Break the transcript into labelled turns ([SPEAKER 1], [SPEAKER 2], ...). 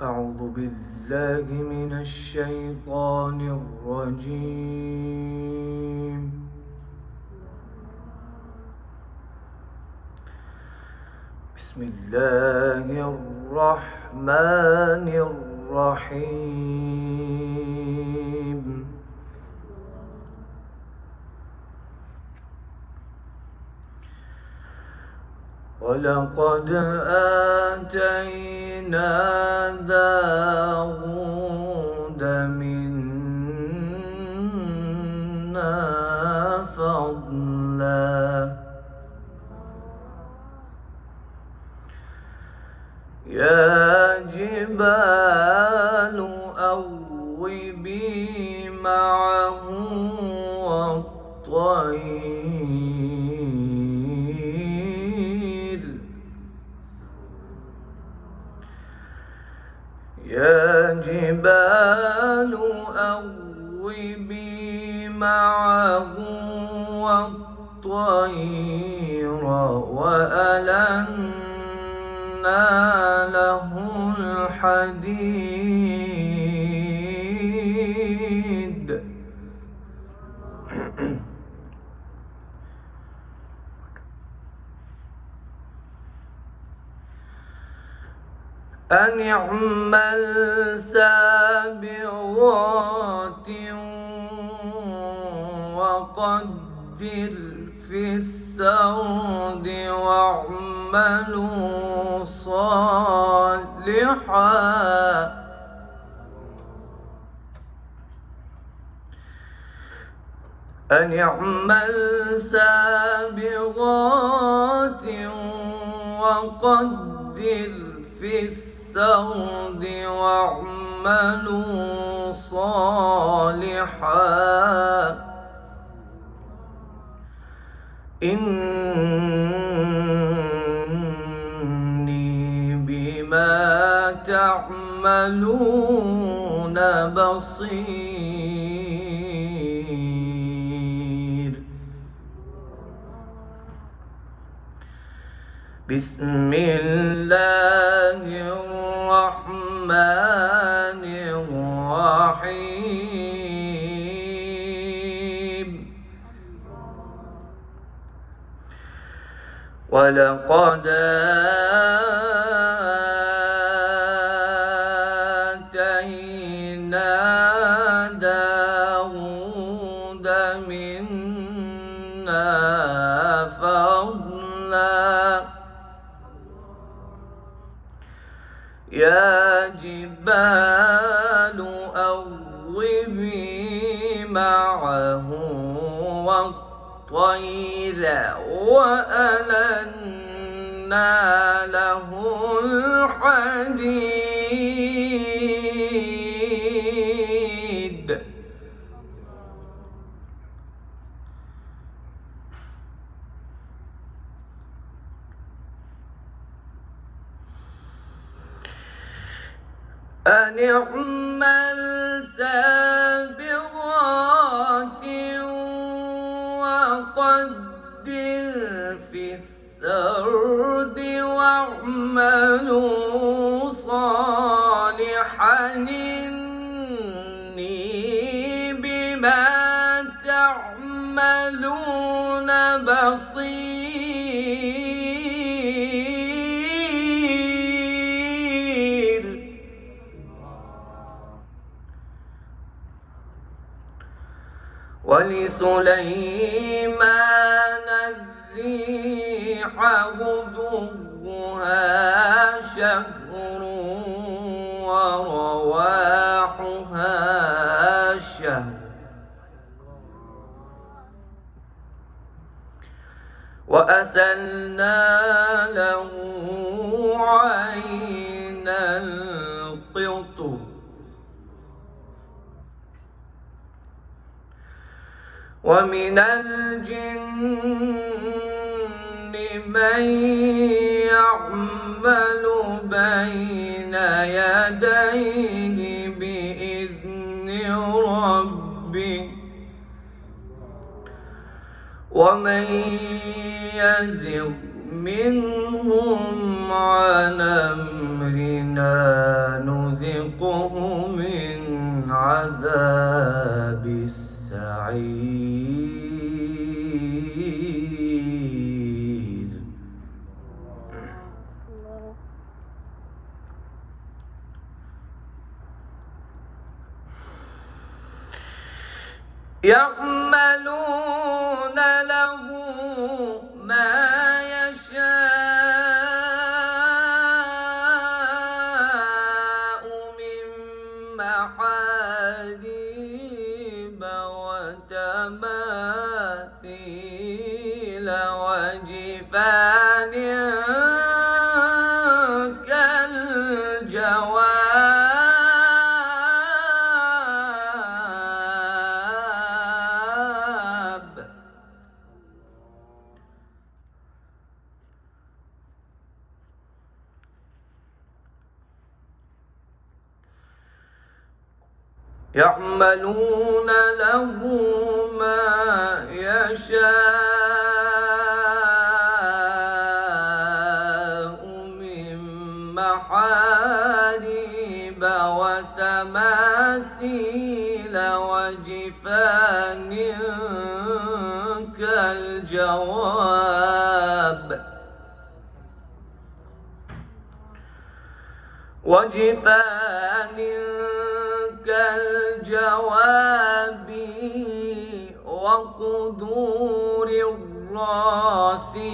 [SPEAKER 1] أعوذ بالله من الشيطان الرجيم. بسم الله الرحمن الرحيم. ولقد آتينا داود منا فضلا يا جبال أوبي معه والطير يا جبال أوبي معه والطير وألنا له الحديد أن اعمل سابغات وقدر في السرد واعملوا صالحا أن اعمل سابغات وقدر في السرد واعملوا صالحا إني بما تعملون بصير. بسم الله الرحمن الرحيم. ولقد آتينا داود منا فضلا يا جبال أوبي معه والطير وألنا له الحديد أن اعمل سابغات وقدر في السرد واعملوا صالحا إني بما تعملون بصير. ولسليمان الريح غدوها شهر ورواحها شهر وأسلنا له عين القطر ومن الجن من يعمل بين يديه بإذن ربه ومن يزغ منهم عن أمرنا نذقه عذاب السعير. يعملون له ما يشاء من محاريب وتماثيل وجفان كالجواب. يعملون له ما يشاء من محاريب وتماثيل وجفان كالجواب. وجفان كالجواب وقدور الراسيات.